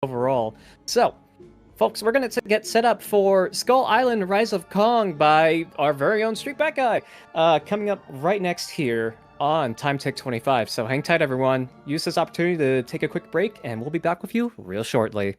overall. So, folks, we're going to get set up for Skull Island Rise of Kong by our very own Street Bat Guy, coming up right next here on Time Tick 25. So hang tight, everyone. Use this opportunity to take a quick break, and we'll be back with you real shortly.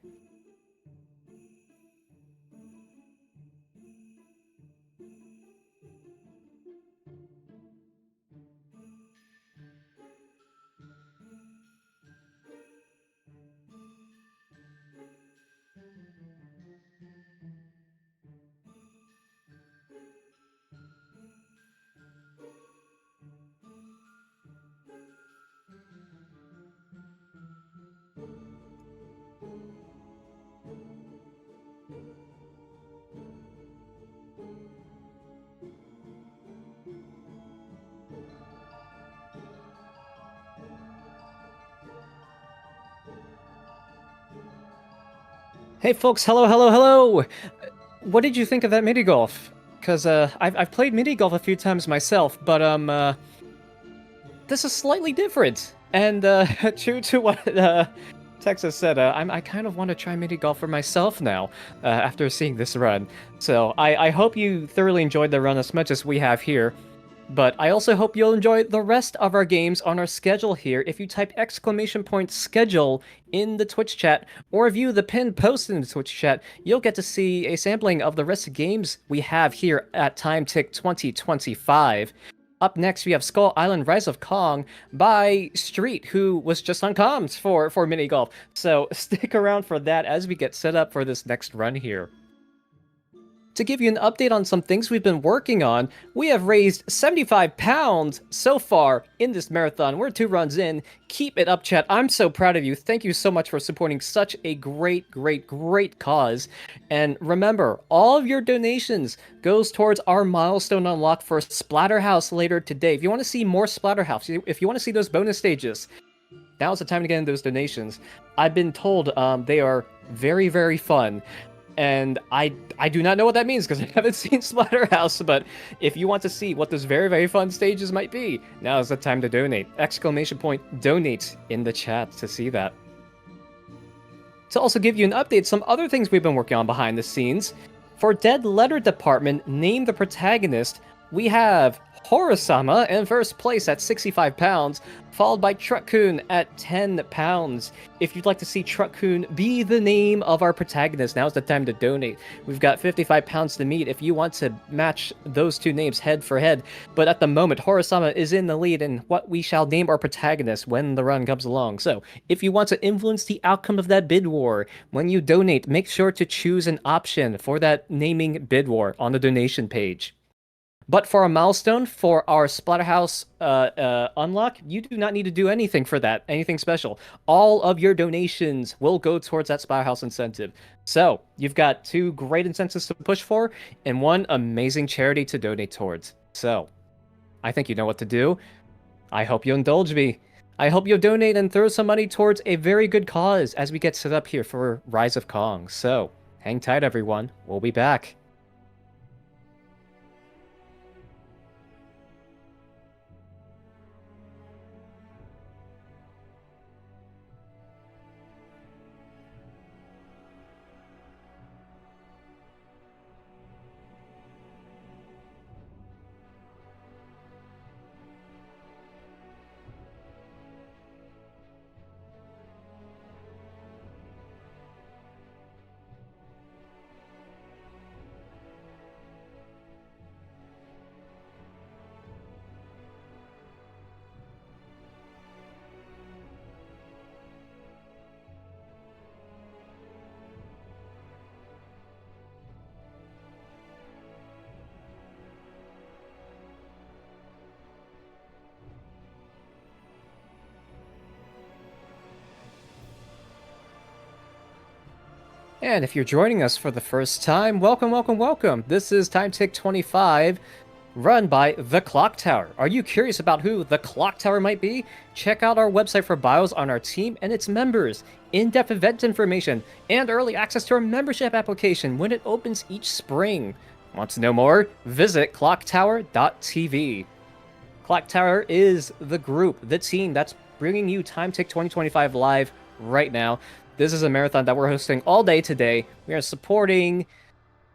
Hey folks, hello. What did you think of that mini golf? Because I've played mini golf a few times myself, but this is slightly different. And true to what Texas said, I kind of want to try mini golf for myself now after seeing this run. So I hope you thoroughly enjoyed the run as much as we have here. But I also hope you'll enjoy the rest of our games on our schedule here. If you type !schedule in the Twitch chat or view the pinned post in the Twitch chat, you'll get to see a sampling of the rest of games we have here at Time Tick 2025. Up next, we have Skull Island Rise of Kong by Street, who was just on comms for mini golf. So stick around for that as we get set up for this next run here. To give you an update on some things we've been working on, we have raised 75 pounds so far in this marathon. We're 2 runs in. Keep it up, chat. I'm so proud of you. Thank you so much for supporting such a great cause. And remember, all of your donations goes towards our milestone unlock for Splatterhouse later today. If you want to see more Splatterhouse, if you want to see those bonus stages, now's the time to get in those donations. I've been told they are very fun. And I do not know what that means because I haven't seen Splatterhouse, but if you want to see what those very fun stages might be, now is the time to donate. !donate in the chat to see that. To also give you an update, some other things we've been working on behind the scenes. For Dead Letter Department, Name the Protagonist, we have Horosama in first place at 65 pounds, followed by Truck-kun at 10 pounds. If you'd like to see Truck-kun be the name of our protagonist, now's the time to donate. We've got 55 pounds to meet if you want to match those 2 names head for head. But at the moment, Horosama is in the lead in what we shall name our protagonist when the run comes along. So, if you want to influence the outcome of that bid war, when you donate, make sure to choose an option for that naming bid war on the donation page. But for a milestone, for our Splatterhouse unlock, you do not need to do anything for that, anything special. All of your donations will go towards that Splatterhouse incentive. So, you've got 2 great incentives to push for, and 1 amazing charity to donate towards. So, I think you know what to do. I hope you indulge me. I hope you'll donate and throw some money towards a very good cause as we get set up here for Rise of Kong. So, hang tight, everyone. We'll be back. And if you're joining us for the first time, welcome. This is Time Tick 25, run by The Clock Tower. Are you curious about who The Clock Tower might be? Check out our website for bios on our team and its members, in-depth event information, and early access to our membership application when it opens each spring. Want to know more? Visit clocktower.tv. Clock Tower is the group, the team that's bringing you Time Tick 2025 live right now. This is a marathon that we're hosting all day today. We are supporting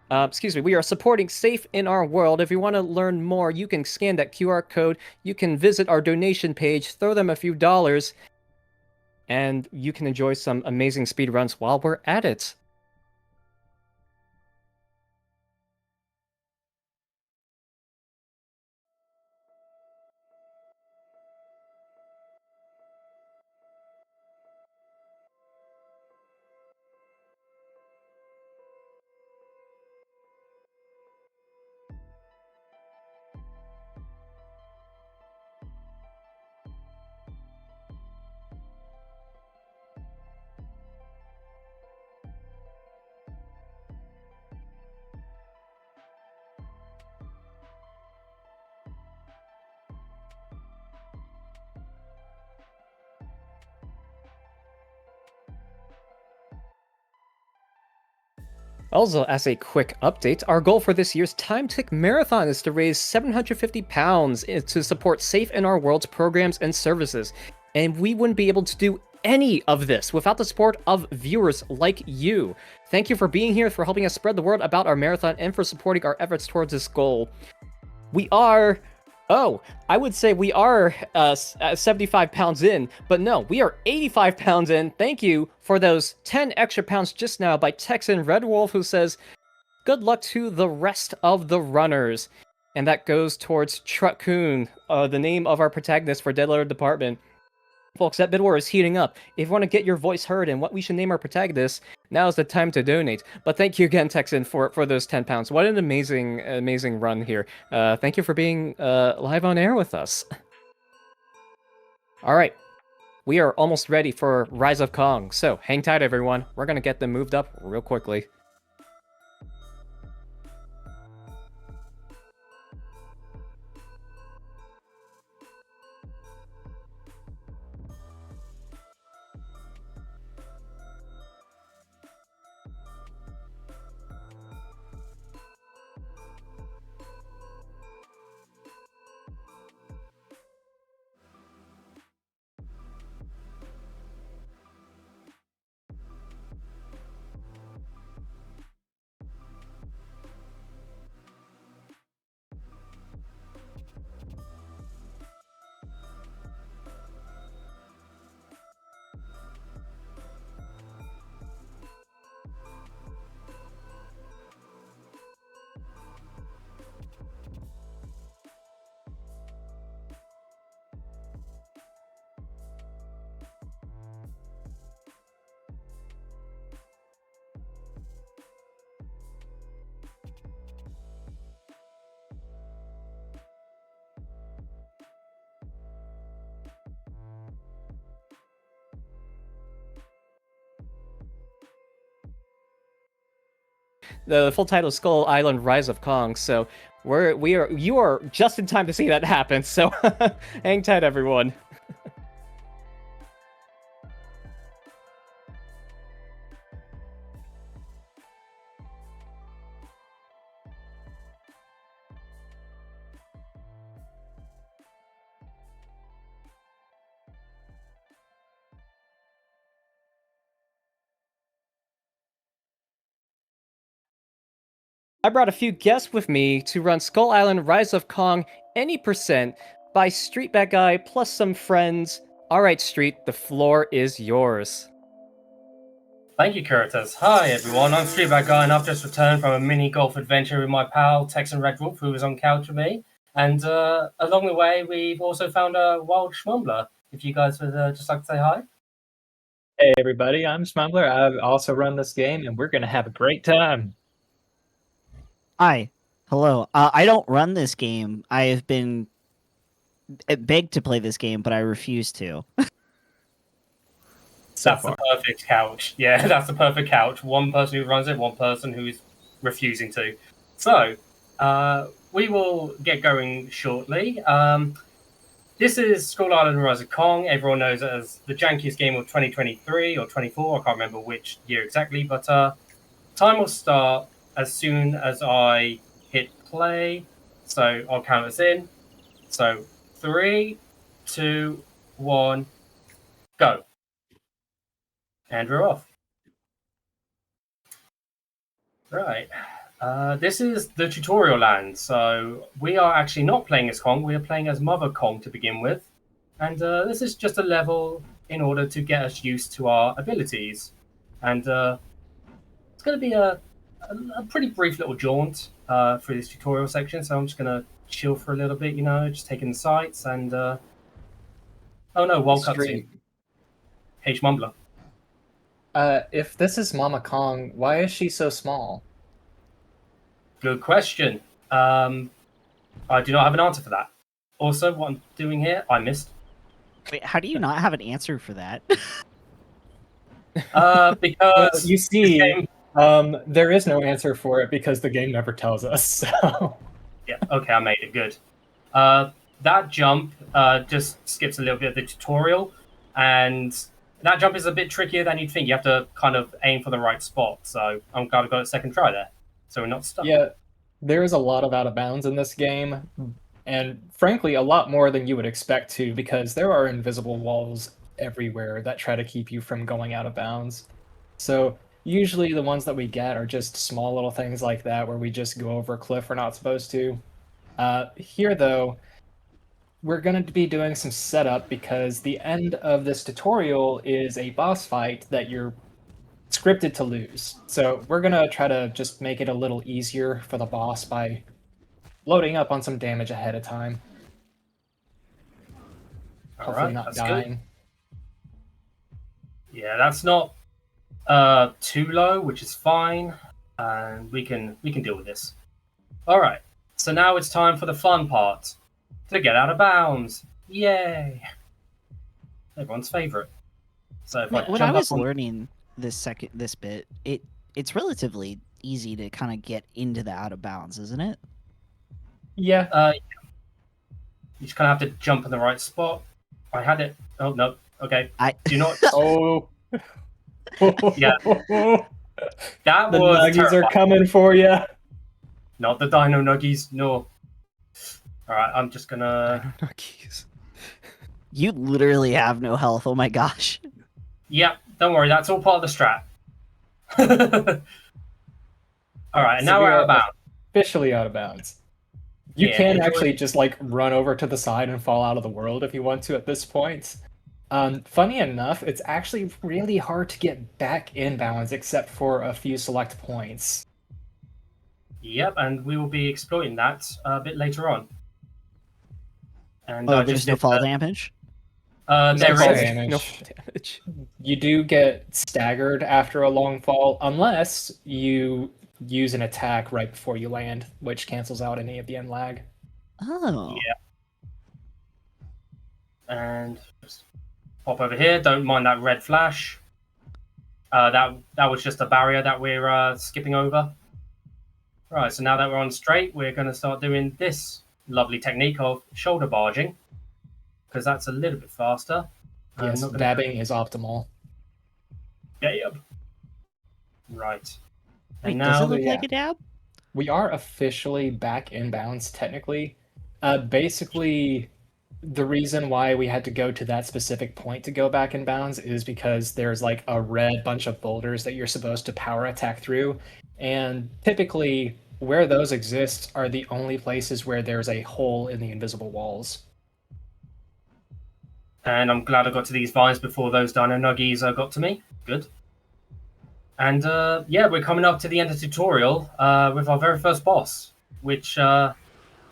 we are supporting Safe in Our World. If you want to learn more, you can scan that QR code. You can visit our donation page, throw them a few dollars, and you can enjoy some amazing speed runs while we're at it. Also, as a quick update, our goal for this year's Time Tick Marathon is to raise £750 to support Safe in Our World's programs and services. And we wouldn't be able to do any of this without the support of viewers like you. Thank you for being here, for helping us spread the word about our marathon, and for supporting our efforts towards this goal. We are... Oh, I would say we are 75 pounds in, but no, we are 85 pounds in. Thank you for those 10 extra pounds just now by Texan Red Wolf, who says, good luck to the rest of the runners. And that goes towards Truckcoon, the name of our protagonist for Dead Letter Department. Folks, that bid war is heating up. If you want to get your voice heard and what we should name our protagonist, now is the time to donate. But thank you again, Texan, for those 10 pounds. What an amazing run here. Thank you for being live on air with us. All right. We are almost ready for Rise of Kong. So hang tight, everyone. We're going to get them moved up real quickly. The full title is Skull Island: Rise of Kong. So you are just in time to see that happen. So hang tight, everyone. I brought a few guests with me to run Skull Island: Rise of Kong any percent by Street Bad Guy plus some friends. All right, Street, the floor is yours. Thank you, Curtis. Hi, everyone. I'm Street Bad Guy, and I've just returned from a mini golf adventure with my pal Texan Red Wolf, who was on couch with me. And along the way, we've also found a wild schmumbler. If you guys would just like to say hi. Hey everybody, I'm Smuggler. I've also run this game, and we're going to have a great time. Hi. Hello. I don't run this game. I have been begged to play this game, but I refuse to. That's the perfect couch. Yeah, that's the perfect couch. One person who runs it, one person who's refusing to. So, we will get going shortly. This is Skull Island: Rise of Kong. Everyone knows it as the jankiest game of 2023 or 24. I can't remember which year exactly, but time will start as soon as I hit play. So I'll count us in. So 3, 2, 1, go. And we're off. Right. This is the tutorial land, so we are actually not playing as Kong, we are playing as Mother Kong to begin with. And this is just a level in order to get us used to our abilities. And it's going to be a pretty brief little jaunt through this tutorial section, so I'm just going to chill for a little bit, you know, just taking the sights and... oh no, wild cutscene. Stream. H Mumbler. If this is Mama Kong, why is she so small? Good question. I do not have an answer for that. Also, what I'm doing here, I missed. Wait, how do you not have an answer for that? Because You this see, game... there is no answer for it because the game never tells us. So Yeah, okay, I made it. Good. That jump just skips a little bit of the tutorial, and that jump is a bit trickier than you'd think. You have to kind of aim for the right spot, so I'm glad I got a second try there, so we're not stuck. yeah, there is a lot of out of bounds in this game, and frankly, a lot more than you would expect to, because there are invisible walls everywhere that try to keep you from going out of bounds. So usually the ones that we get are just small little things like that where we just go over a cliff we're not supposed to. Here, though, we're going to be doing some setup because the end of this tutorial is a boss fight that you're scripted to lose. So we're going to try to just make it a little easier for the boss by loading up on some damage ahead of time. All Hopefully right, not that's dying. good. Yeah, that's not too low, which is fine, and we can deal with this. All right, so now it's time for the fun part, to get out of bounds. Yay! Everyone's favorite. So if when jump I was up on... learning this bit, it's relatively easy to kind of get into the out of bounds, isn't it? Yeah. You just kind of have to jump in the right spot. I had it. Oh no. Okay. Do not. Oh. Yeah. That The was nuggies are terrifying. coming for you. Not the dino nuggies. No. All right. I'm just gonna. Nuggies. You literally have no health. Oh my gosh. Yep. Don't worry. That's all part of the strat. All right. And now we're out of bounds. Officially out of bounds. You Yeah, can enjoy- actually just like run over to the side and fall out of the world if you want to at this point. Funny enough, it's actually really hard to get back in bounds except for a few select points. Yep. And we will be exploiting that a bit later on. And Oh, I there's just no did fall that. damage. There fall is. damage. No damage. You do get staggered after a long fall unless you use an attack right before you land, which cancels out any of the end lag. Oh. And just pop over here. Don't mind that red flash. That was just a barrier that we're skipping over. Right, so now that we're on straight, we're going to start doing this lovely technique of shoulder barging, because that's a little bit faster. I'm Yes, not gonna- dabbing is optimal. Yep. Right. Wait, And does now, it look yeah. like a dab? We are officially back in bounds, technically. Basically, the reason why we had to go to that specific point to go back in bounds is because there's like a red bunch of boulders that you're supposed to power attack through. And typically, where those exist are the only places where there's a hole in the invisible walls. and I'm glad I got to these vines before those dino nuggies got to me. Good. And yeah, we're coming up to the end of the tutorial with our very first boss, which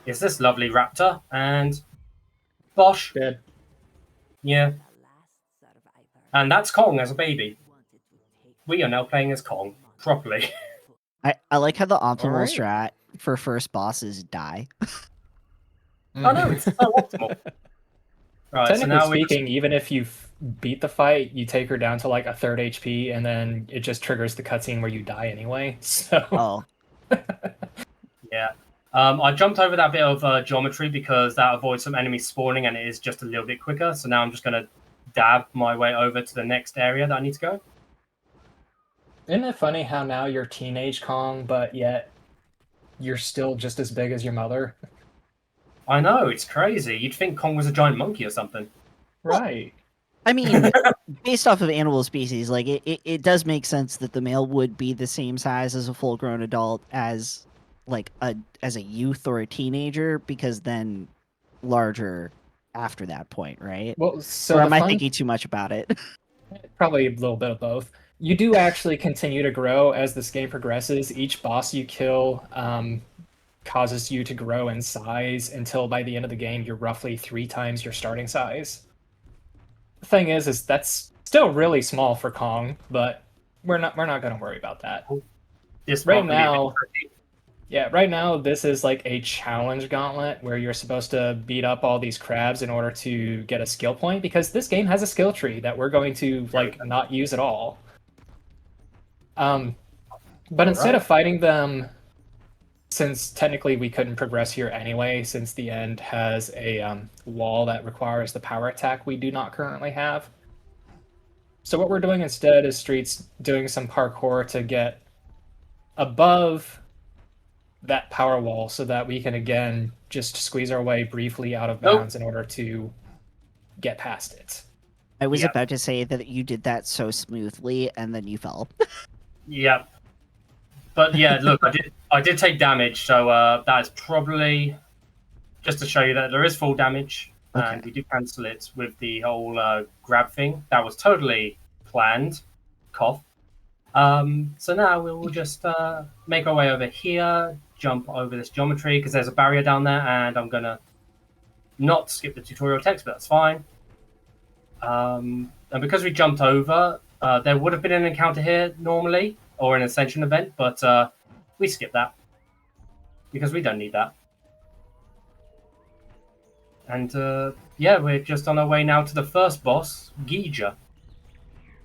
is this lovely raptor. And Bosh, Dead. yeah. And that's Kong as a baby. We are now playing as Kong properly. I like how the optimal Alright. strat for first boss is die. Oh no, it's so optimal. Right, so Technically now we speaking, even if you beat the fight, you take her down to like a third HP, and then it just triggers the cutscene where you die anyway. So Oh. yeah. I jumped over that bit of geometry because that avoids some enemies spawning and it is just a little bit quicker. So now I'm just going to dab my way over to the next area that I need to go. isn't it funny how now you're teenage Kong, but yet you're still just as big as your mother? I know, it's crazy. You'd think Kong was a giant monkey or something. Right. I mean, based off of animal species, like it does make sense that the male would be the same size as a full-grown adult as like a youth or a teenager, because then larger after that point, right? Well, so Or the am I fun thinking too much about it? probably a little bit of both. You do actually continue to grow as this game progresses. Each boss you kill causes you to grow in size until by the end of the game you're roughly 3 times your starting size. The thing is that's still really small for Kong, but we're not going to worry about that. This Right might be a bit now- tricky. Yeah, right now this is like a challenge gauntlet where you're supposed to beat up all these crabs in order to get a skill point, because this game has a skill tree that we're going to like not use at all. But instead Alright. of fighting them, since technically we couldn't progress here anyway, since the end has a wall that requires the power attack we do not currently have. So what we're doing instead is Streets doing some parkour to get above that power wall so that we can again just squeeze our way briefly out of Nope. bounds in order to get past it. I was Yep. about to say that you did that so smoothly and then you fell. Yep. But yeah, look, I did take damage, so that's probably just to show you that there is full damage, and Okay. we do cancel it with the whole grab thing. That was totally planned. Cough. So now we will just make our way over here, jump over this geometry because there's a barrier down there, and I'm gonna not skip the tutorial text, but that's fine. And because we jumped over, there would have been an encounter here normally, or an ascension event, but we skipped that because we don't need that. And yeah, we're just on our way now to the first boss, Gija.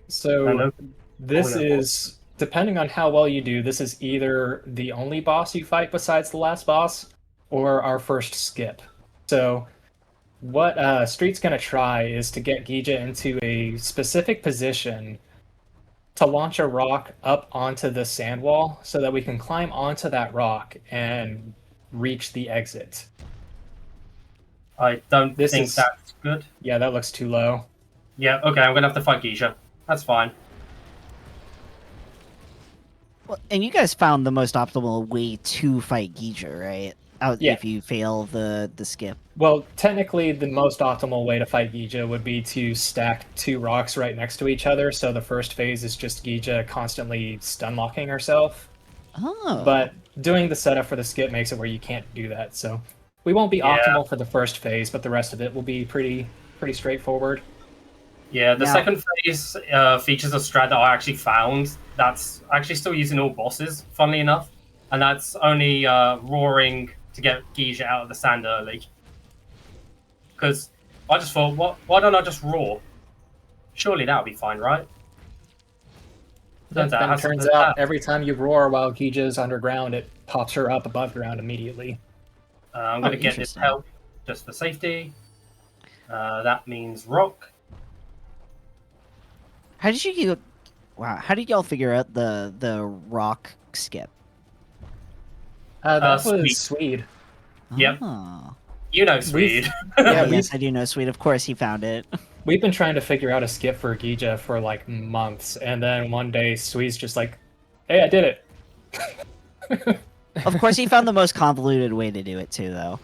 So Hello. this Oh, yeah. is, depending on how well you do, this is either the only boss you fight besides the last boss, or our first skip. So what Street's going to try is to get Gija into a specific position to launch a rock up onto the sand wall so that we can climb onto that rock and reach the exit. I don't This think is- that's good. Yeah, that looks too low. Yeah, okay, I'm gonna have to fight Gija. That's fine. Well, and you guys found the most optimal way to fight Gija, right? Yeah. If you fail the skip. Well, technically, the most optimal way to fight Gija would be to stack 2 rocks right next to each other. So the first phase is just Gija constantly stun locking herself. Oh. But doing the setup for the skip makes it where you can't do that. So we won't be Yeah. optimal for the first phase, but the rest of it will be pretty straightforward. Yeah, the Now- second phase features a strat that I actually found that's actually still using all bosses, funnily enough. And that's only roaring to get Gija out of the sand early. Because I just thought, why don't I just roar? Surely that would be fine, right? Then Turns out it it has turns something out like that. every time you roar while Gija's underground, it pops her up above ground immediately. I'm going to get this interesting. help just for safety. That means rock. How did you Wow, how did y'all figure out the rock skip? That Swede. was Swede. Yep. Oh. You know, We've- Swede. Yeah, Yes, I do know Sweet. Of course he found it. We've been trying to figure out a skip for Gija for like months, and then one day Swede's just like, "Hey, I did it." Of course he found the most convoluted way to do it too, though.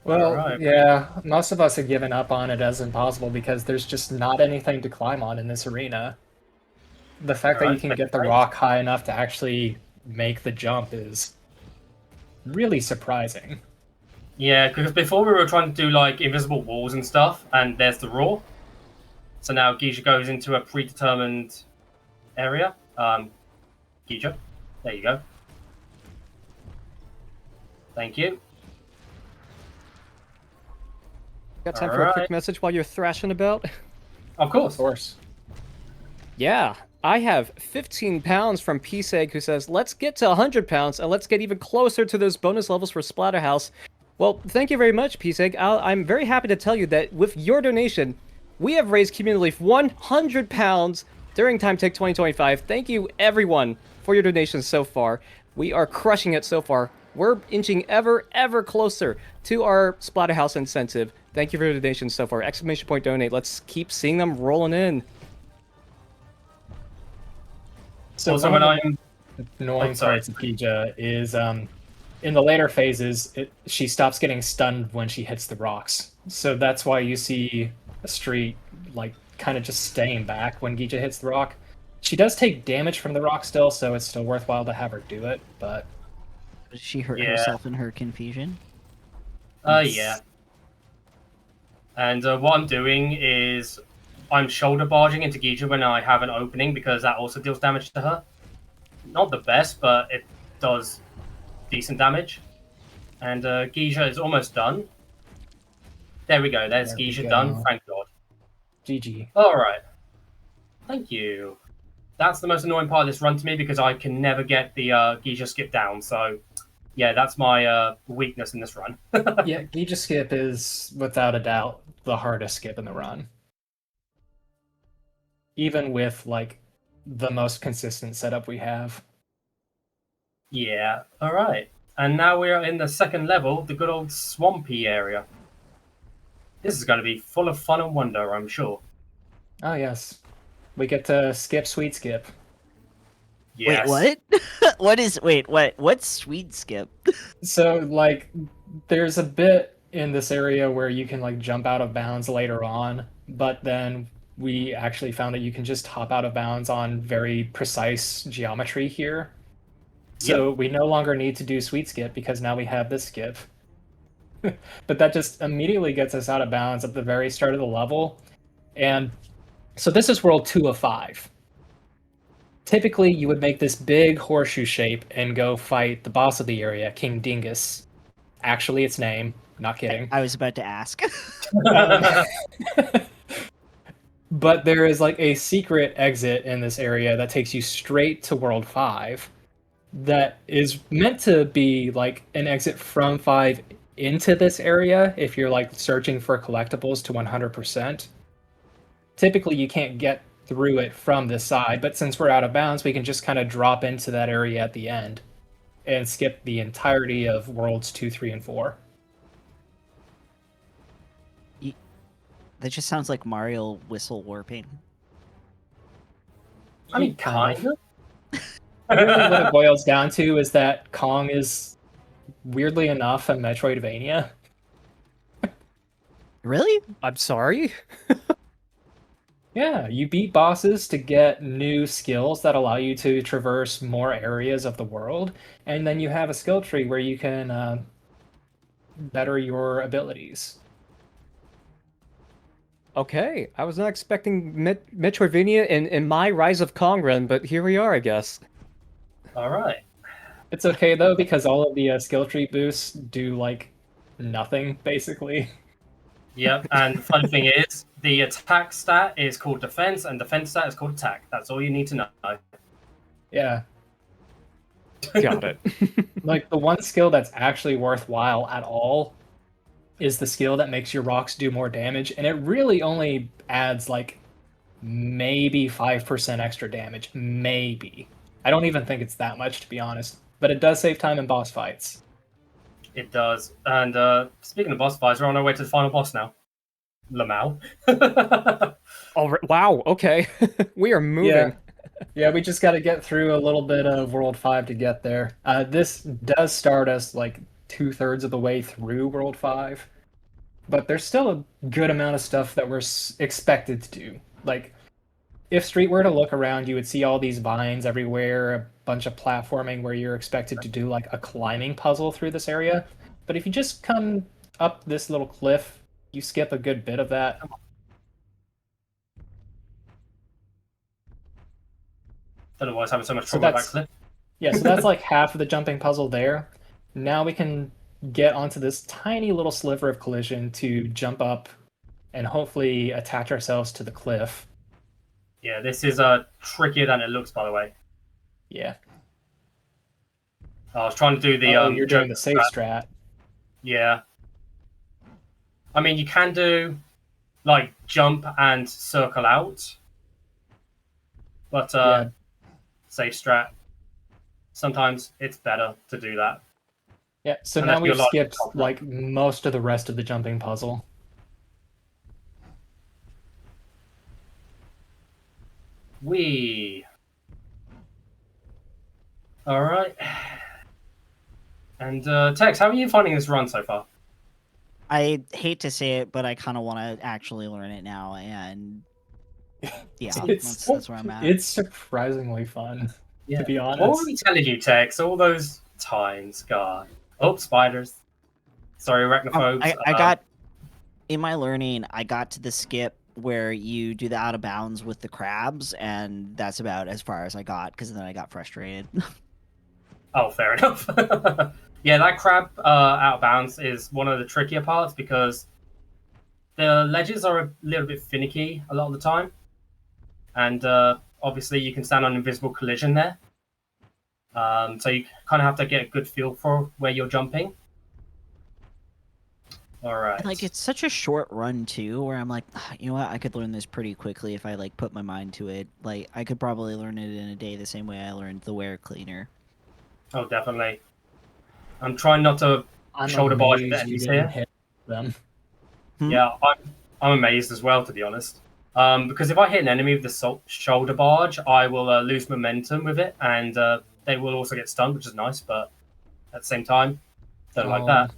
Well, Alright. yeah, most of us have given up on it as impossible because there's just not anything to climb on in this arena. The fact that you Alright, can that's get the great. rock high enough to actually make the jump is really surprising. Yeah, because before we were trying to do like invisible walls and stuff, and there's the roar. So now Gija goes into a predetermined area. Gija, there you go. Thank you. Got time for a quick Alright. message while you're thrashing about? Of course. Of course. Yeah, I have 15 pounds from PSEG who says, let's get to 100 pounds and let's get even closer to those bonus levels for Splatterhouse. Well, thank you very much, PSEG. I'm very happy to tell you that with your donation, we have raised cumulatively 100 pounds during Time Tech 2025. Thank you, everyone, for your donations so far. We are crushing it so far. we're inching ever closer to our Splatterhouse incentive. Thank you for the donations so far. Exclamation point donate. Let's keep seeing them rolling in. So Also, one when of the I'm annoying sorry. parts of Gija is in the later phases, she stops getting stunned when she hits the rocks. So that's why you see a street like kind of just staying back when Gija hits the rock. She does take damage from the rock still, so it's still worthwhile to have her do it. But She hurt Yeah. herself in her confusion. yeah. And what I'm doing is I'm shoulder barging into Gija when I have an opening because that also deals damage to her. Not the best, but it does decent damage. And Gija is almost done. There we go. There's There we Gija go. done. Thank God. GG. All right. Thank you. That's the most annoying part of this run to me because I can never get the Gija skip down. So, yeah, that's my weakness in this run. Yeah, Gija skip is without a doubt the hardest skip in the run. Even with like the most consistent setup we have. Yeah. All right. And now we're in the second level, the good old swampy area. This is going to be full of fun and wonder, I'm sure. Oh yes. We get to skip sweet skip. Yes. Wait, what? What's sweet skip? So like there's a bit in this area where you can like jump out of bounds later on, but then we actually found that you can just hop out of bounds on very precise geometry here. So we no longer need to do sweet skip because now we have this skip. But that just immediately gets us out of bounds at the very start of the level. And so this is world 2 of 5. Typically, you would make this big horseshoe shape and go fight the boss of the area, King Dingus. Actually, its name. Not kidding. I was about to ask. But there is like a secret exit in this area that takes you straight to World 5 that is meant to be like an exit from 5 into this area if you're like searching for collectibles to 100%. Typically, you can't get through it from this side, but since we're out of bounds, we can just kind of drop into that area at the end and skip the entirety of Worlds 2, 3, and 4. That just sounds like Mario whistle warping. I mean, kind of. Really what it boils down to is that Kong is, weirdly enough, a Metroidvania. Really? I'm sorry? Yeah, you beat bosses to get new skills that allow you to traverse more areas of the world, and then you have a skill tree where you can better your abilities. Okay, I was not expecting Metroidvania in my Rise of Kong run, but here we are, I guess. All right. It's okay though, because all of the skill tree boosts do like nothing, basically. Yep. And the fun thing is, the attack stat is called defense, and defense stat is called attack. That's all you need to know. Yeah. Got it. Like the one skill that's actually worthwhile at all is the skill that makes your rocks do more damage, and it really only adds like maybe 5% extra damage. Maybe. I don't even think it's that much, to be honest. But it does save time in boss fights. It does. And speaking of boss fights, we're on our way to the final boss now. Lamau. Wow, okay. We are moving. Yeah. Yeah, we just got to get through a little bit of World 5 to get there. This does start us like 2/3 of the way through World 5. But there's still a good amount of stuff that we're expected to do. Like, if Street were to look around, you would see all these vines everywhere, a bunch of platforming where you're expected to do like a climbing puzzle through this area. But if you just come up this little cliff, you skip a good bit of that. Don't know why I was having so much So trouble with that that's- clip. Yeah, so that's like half of the jumping puzzle there. Now we can get onto this tiny little sliver of collision to jump up and hopefully attach ourselves to the cliff. Yeah, this is trickier than it looks, by the way. Yeah. I was trying to do the You're doing the safe strat. Yeah. I mean, you can do like jump and circle out, but Yeah. safe strat. Sometimes it's better to do that. Yeah, so And now that's your we've logic skipped problem. like most of the rest of the jumping puzzle. We. All right. And Tex, how are you finding this run so far? I hate to say it, but I kind of want to actually learn it now, and yeah, that's where I'm at. It's surprisingly fun, to be What were honest. we telling you, Tex? All those times, God. Oh, spiders. Sorry, arachnophobes. I got in my learning. I got to the skip where you do the out of bounds with the crabs, and that's about as far as I got because then I got frustrated. Oh, fair enough. Yeah, that crab out of bounds is one of the trickier parts because the ledges are a little bit finicky a lot of the time, and obviously you can stand on invisible collision there. So you kind of have to get a good feel for where you're jumping. All right. Like it's such a short run too, where I'm like, "Ah, you know what, I could learn this pretty quickly if I like put my mind to it. Like I could probably learn it in a day the same way I learned the wear cleaner. Oh, definitely. I'm trying not to I'm shoulder barge the amazed you enemies didn't here. hit them. Yeah, I'm amazed as well, to be honest. Because if I hit an enemy with the shoulder barge, I will lose momentum with it, and they will also get stunned, which is nice. But at the same time, don't like that.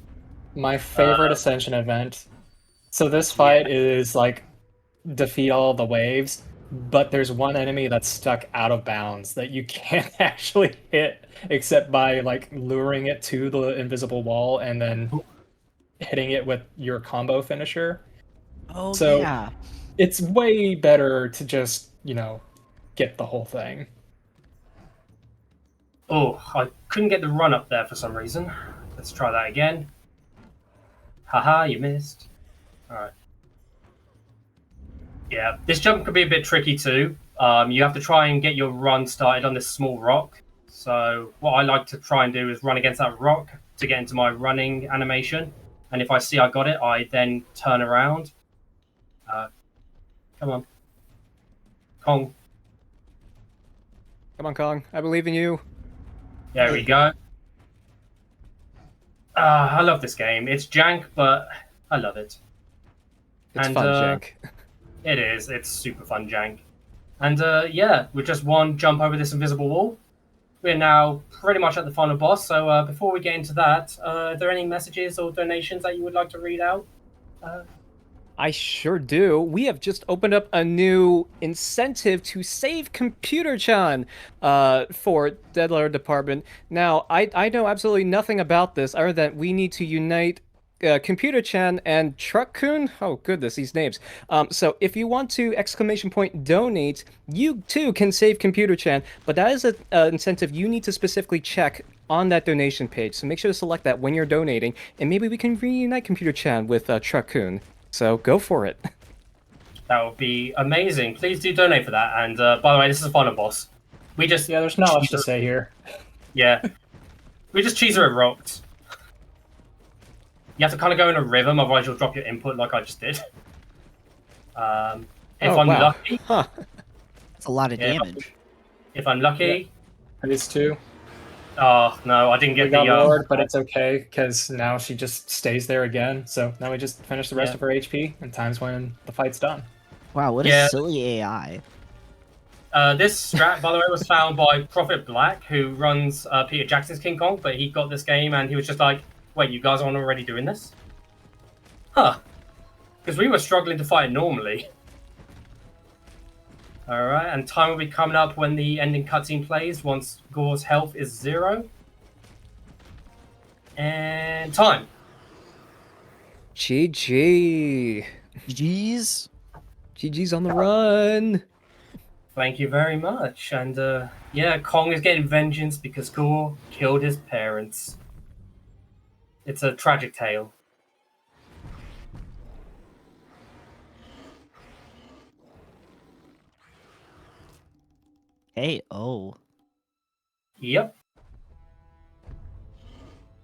My favorite Ascension event. So this fight is like defeat all the waves, but there's one enemy that's stuck out of bounds that you can't actually hit except by like luring it to the invisible wall and then hitting it with your combo finisher. Oh So yeah. it's way better to just, get the whole thing. Oh, I couldn't get the run up there for some reason. Let's try that again. Haha, you missed. Alright. Yeah, this jump could be a bit tricky too. You have to try and get your run started on this small rock. So what I like to try and do is run against that rock to get into my running animation. And if I see I got it, I then turn around. Come on. Kong. Come on, Kong. I believe in you. There we go. I love this game. It's jank, but I love it. It's And, fun, Jank. It is. It's super fun jank. And yeah, with just one jump over this invisible wall, we're now pretty much at the final boss. So before we get into that, are there any messages or donations that you would like to read out? I sure do. We have just opened up a new incentive to save Computer-chan for Deadlier Department. Now, I know absolutely nothing about this other than we need to unite Computer-chan and Truck-kun. Oh, goodness, these names. So if you want to !donate, you too can save Computer-chan, but that is an incentive you need to specifically check on that donation page. So make sure to select that when you're donating, and maybe we can reunite Computer-chan with Truck-kun. So go for it. That would be amazing. Please do donate for that. And by the way, this is the final boss. We just There's not much to say here. Yeah, we just cheese her at rocks. You have to kind of go in a rhythm, otherwise you'll drop your input like I just did. If I'm lucky, Huh. It's a lot of Yeah, damage. if I'm lucky, Phase 2. oh no, I didn't We get got the. Lord, but it's okay because now she just stays there again. So now we just finish the rest Yeah. of her HP and times when the fight's done. Wow, what Yeah. a silly AI. This strat, by the way, was found by Prophet Black, who runs Peter Jackson's King Kong. But he got this game and he was just like, "Wait, you guys aren't already doing this? Huh? Because we were struggling to fight normally." All right, and time will be coming up when the ending cutscene plays once Gore's health is 0. And time. GG. Jeez. GG's on the run. Thank you very much. And yeah, Kong is getting vengeance because Gore killed his parents. It's a tragic tale. Hey, oh. Yep.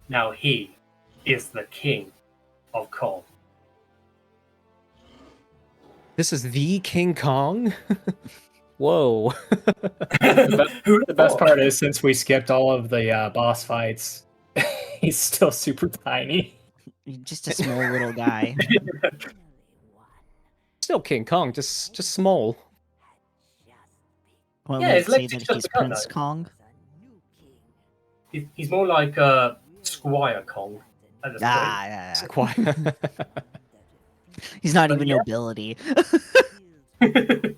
Now he is the king of Kong. This is the King Kong? Whoa. The best part is since we skipped all of the boss fights, He's still super tiny. You're just a small little guy. Still King Kong, just small. Well, Yeah, we his say legs that just he's become Prince though. Kong. He's more like Squire Kong at this Ah, yeah, It's yeah. quite. He's not But even yeah. nobility. point.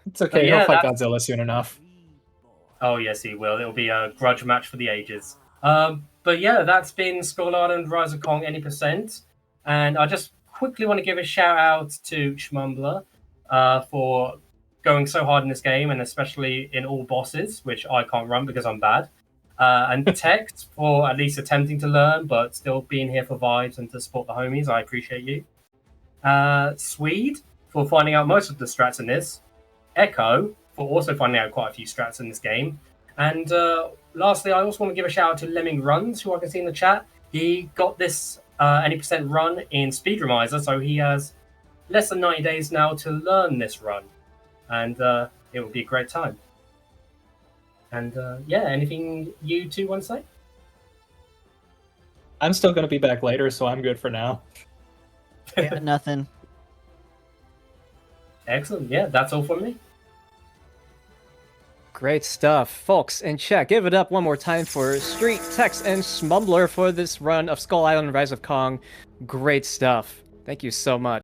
It's okay. yeah, He'll fight that's- Godzilla soon enough. Oh yes, he will. It'll be a grudge match for the ages. But yeah, that's been Skull Island Rise of Kong any percent, and I just quickly want to give a shout out to Schmumbler for going so hard in this game, and especially in all bosses, which I can't run because I'm bad. And Tex for at least attempting to learn, but still being here for vibes and to support the homies. I appreciate you. Swede for finding out most of the strats in this. Echo for also finding out quite a few strats in this game. And lastly, I also want to give a shout out to Lemming Runs, who I can see in the chat. He got this any percent run in Speedremizer, so he has less than 90 days now to learn this run. And it will be a great time. And yeah, anything you two want to say? I'm still gonna be back later, so I'm good for now. Yeah, nothing. Excellent. Yeah, that's all from me. Great stuff. Folks, in chat, give it up one more time for Street, Tex, and Schmumbler for this run of Skull Island Rise of Kong. Great stuff. Thank you so much.